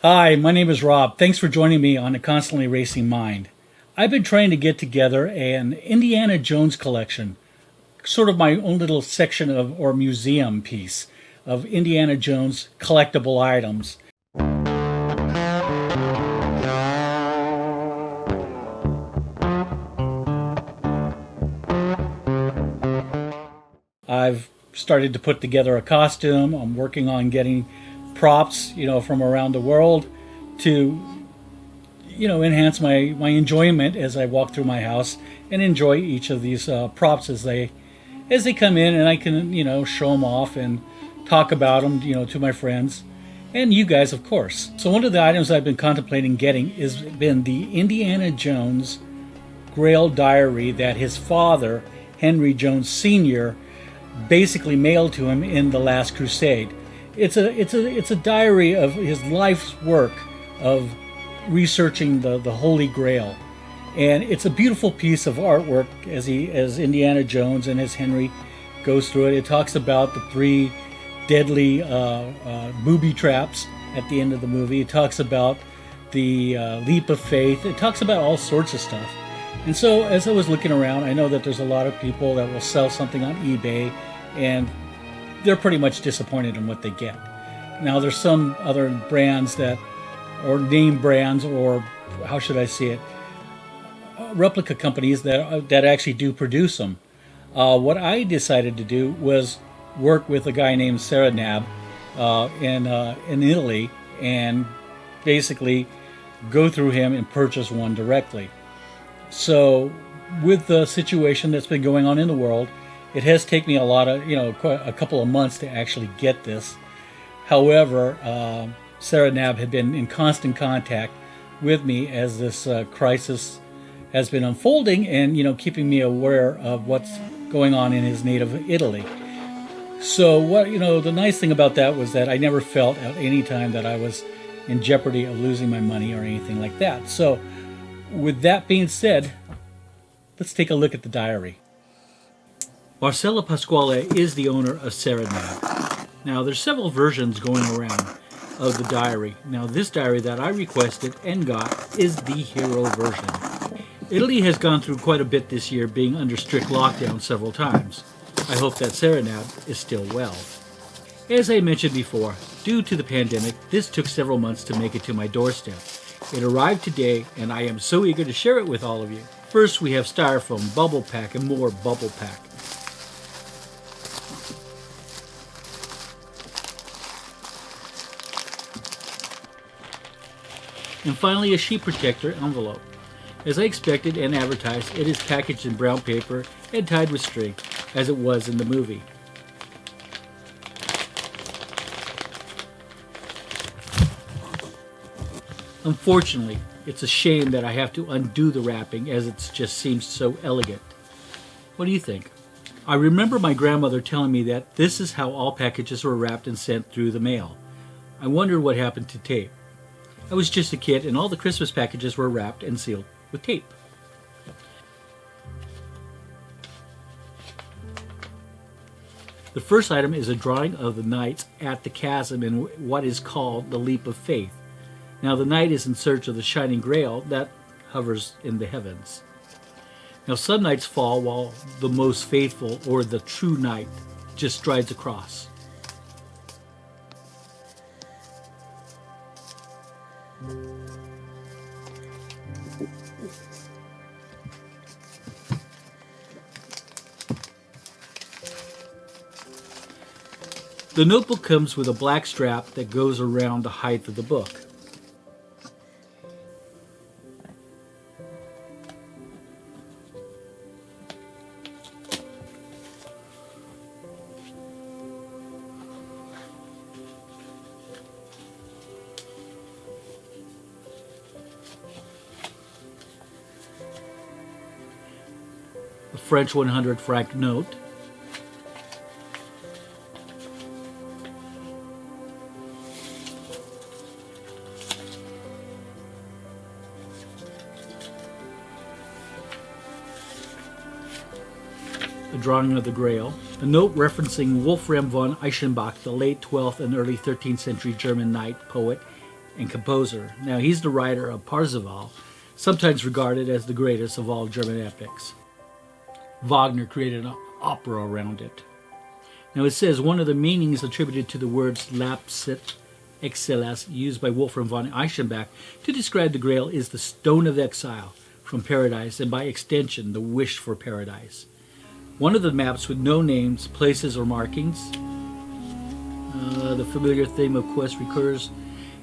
Hi, my name is Rob. Thanks for joining me on A Constantly Racing Mind. I've been trying to get together an Indiana Jones collection, sort of my own little section of or museum piece of Indiana Jones collectible items. I've started to put together a costume. I'm working on getting props, from around the world to, enhance my enjoyment as I walk through my house and enjoy each of these props as they come in, and I can, show them off and talk about them, to my friends and you guys, of course. So one of the items I've been contemplating getting has been the Indiana Jones Grail diary that his father, Henry Jones Sr., basically mailed to him in the Last Crusade. It's a diary of his life's work of researching the Holy Grail, and it's a beautiful piece of artwork as Indiana Jones and as Henry goes through it. It talks about the three deadly booby traps at the end of the movie. It talks about the leap of faith. It talks about all sorts of stuff. And so as I was looking around, I know that there's a lot of people that will sell something on eBay and they're pretty much disappointed in what they get. Now there's some other brands or name brands, or how should I say it, replica companies that actually do produce them. What I decided to do was work with a guy named Sarednab in Italy and basically go through him and purchase one directly. So with the situation that's been going on in the world, it has taken me a couple of months to actually get this. However, Sarednab had been in constant contact with me as this crisis has been unfolding and, keeping me aware of what's going on in his native Italy. So the nice thing about that was that I never felt at any time that I was in jeopardy of losing my money or anything like that. So with that being said, let's take a look at the diary. Marcello Pasquale is the owner of Sarednab. Now, there's several versions going around of the diary. Now, this diary that I requested and got is the hero version. Italy has gone through quite a bit this year, being under strict lockdown several times. I hope that Sarednab is still well. As I mentioned before, due to the pandemic, this took several months to make it to my doorstep. It arrived today, and I am so eager to share it with all of you. First, we have styrofoam, bubble pack, and more bubble pack. And finally, a sheet protector envelope. As I expected and advertised, it is packaged in brown paper and tied with string, as it was in the movie. Unfortunately, it's a shame that I have to undo the wrapping, as it just seems so elegant. What do you think? I remember my grandmother telling me that this is how all packages were wrapped and sent through the mail. I wondered what happened to tape. I was just a kid, and all the Christmas packages were wrapped and sealed with tape. The first item is a drawing of the knights at the chasm in what is called the leap of faith. Now, the knight is in search of the shining grail that hovers in the heavens. Now, some knights fall while the most faithful, or the true knight, just strides across. The notebook comes with a black strap that goes around the height of the book. A French 100 franc note. A drawing of the Grail, a note referencing Wolfram von Eschenbach, the late 12th and early 13th century German knight, poet, and composer. Now, he's the writer of Parzival, sometimes regarded as the greatest of all German epics. Wagner created an opera around it. Now, it says one of the meanings attributed to the words lapsit excellas used by Wolfram von Eichenbach to describe the Grail is the stone of exile from paradise, and by extension, the wish for paradise. One of the maps with no names, places, or markings. The familiar theme of quest recurs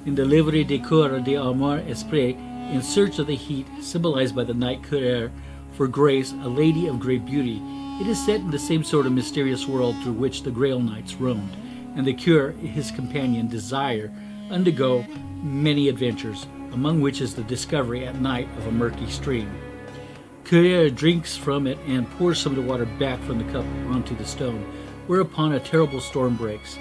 in the Livre de Coeur de Amour Esprit, in search of the heat, symbolized by the knight Coeur, for Grace, a lady of great beauty. It is set in the same sort of mysterious world through which the Grail Knights roamed, and the Coeur, his companion, Desire, undergo many adventures, among which is the discovery at night of a murky stream. Coeur drinks from it and pours some of the water back from the cup onto the stone, whereupon a terrible storm breaks.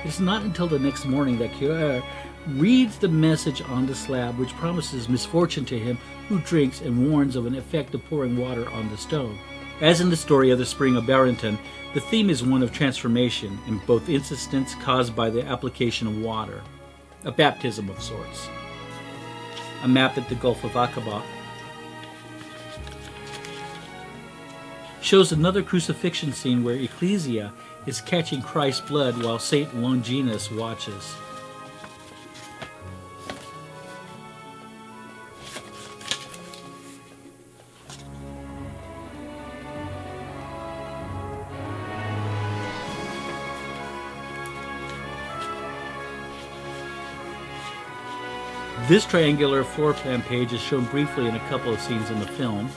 It is not until the next morning that Coeur reads the message on the slab, which promises misfortune to him who drinks and warns of an effect of pouring water on the stone. As in the story of the Spring of Barrington, the theme is one of transformation in both instances caused by the application of water, a baptism of sorts. A map at the Gulf of Aqaba shows another crucifixion scene where Ecclesia is catching Christ's blood while Saint Longinus watches. This triangular floor plan page is shown briefly in a couple of scenes in the film.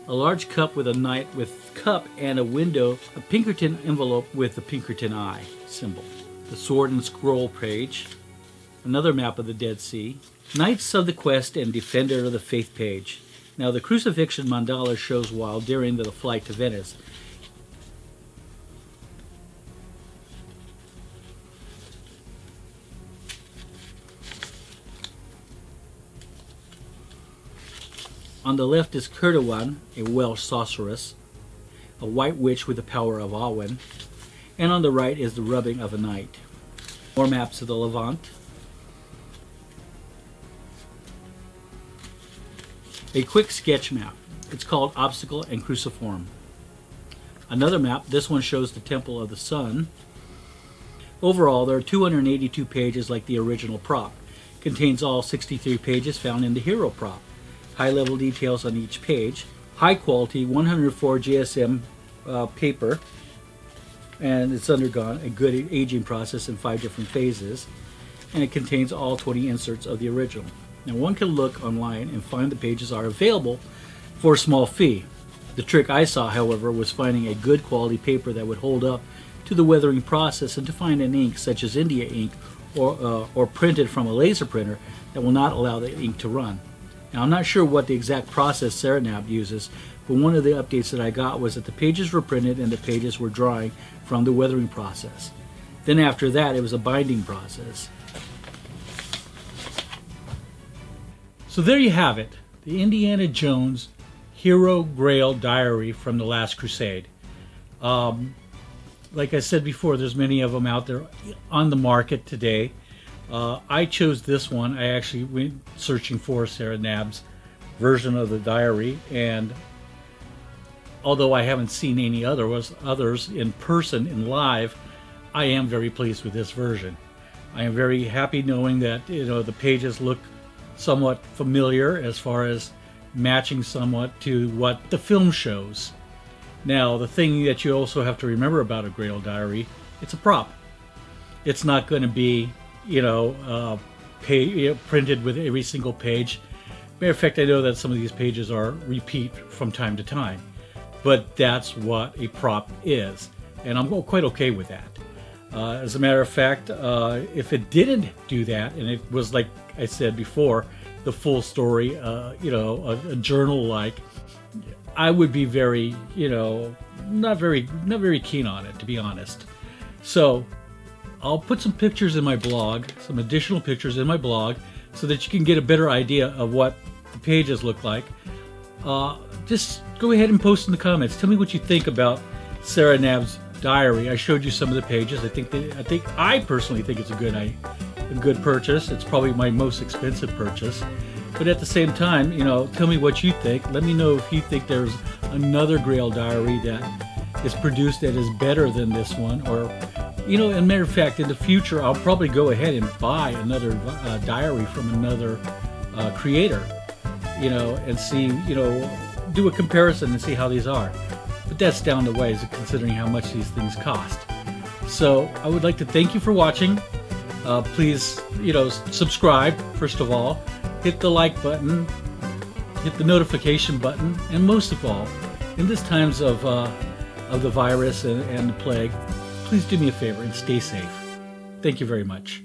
A large cup with a knight with cup and a window, a Pinkerton envelope with the Pinkerton eye symbol. The sword and scroll page. Another map of the Dead Sea. Knights of the Quest and Defender of the Faith page. Now, the crucifixion mandala shows while during the flight to Venice. On the left is Curdewan, a Welsh sorceress, a white witch with the power of Awen, and on the right is the rubbing of a knight. More maps of the Levant. A quick sketch map. It's called Obstacle and Cruciform. Another map, this one shows the Temple of the Sun. Overall, there are 282 pages like the original prop. Contains all 63 pages found in the hero prop. High-level details on each page. High-quality 104 GSM paper. And it's undergone a good aging process in 5 different phases. And it contains all 20 inserts of the original. Now, one can look online and find the pages are available for a small fee. The trick I saw, however, was finding a good quality paper that would hold up to the weathering process, and to find an ink such as India ink or printed from a laser printer that will not allow the ink to run. Now, I'm not sure what the exact process Sarednab uses, but one of the updates that I got was that the pages were printed and the pages were drying from the weathering process. Then after that, it was a binding process. So there you have it, the Indiana Jones Hero Grail Diary from the Last Crusade. Like I said before, there's many of them out there on the market today. I chose this one. I actually went searching for Sarednab's version of the diary, and although I haven't seen any others in person, in live, I am very pleased with this version. I am very happy knowing that the pages look somewhat familiar as far as matching somewhat to what the film shows. Now, the thing that you also have to remember about a Grail diary, it's a prop. It's not going to be, printed with every single page. Matter of fact, I know that some of these pages are repeat from time to time, but that's what a prop is, and I'm quite okay with that. As a matter of fact, if it didn't do that, and it was, like I said before, the full story, a journal-like, I would be very, not very keen on it, to be honest. So, I'll put some pictures in my blog, some additional pictures in my blog, so that you can get a better idea of what the pages look like. Just go ahead and post in the comments. Tell me what you think about Sarednab's diary. I showed you some of the pages. I personally think it's a good purchase. It's probably my most expensive purchase. But at the same time, tell me what you think. Let me know if you think there's another Grail diary that is produced that is better than this one. Or, as a matter of fact, in the future, I'll probably go ahead and buy another diary from another creator, and see, do a comparison and see how these are. But that's down the way, considering how much these things cost. So I would like to thank you for watching. Please, subscribe, first of all. Hit the like button. Hit the notification button. And most of all, in these times of the virus and the plague, please do me a favor and stay safe. Thank you very much.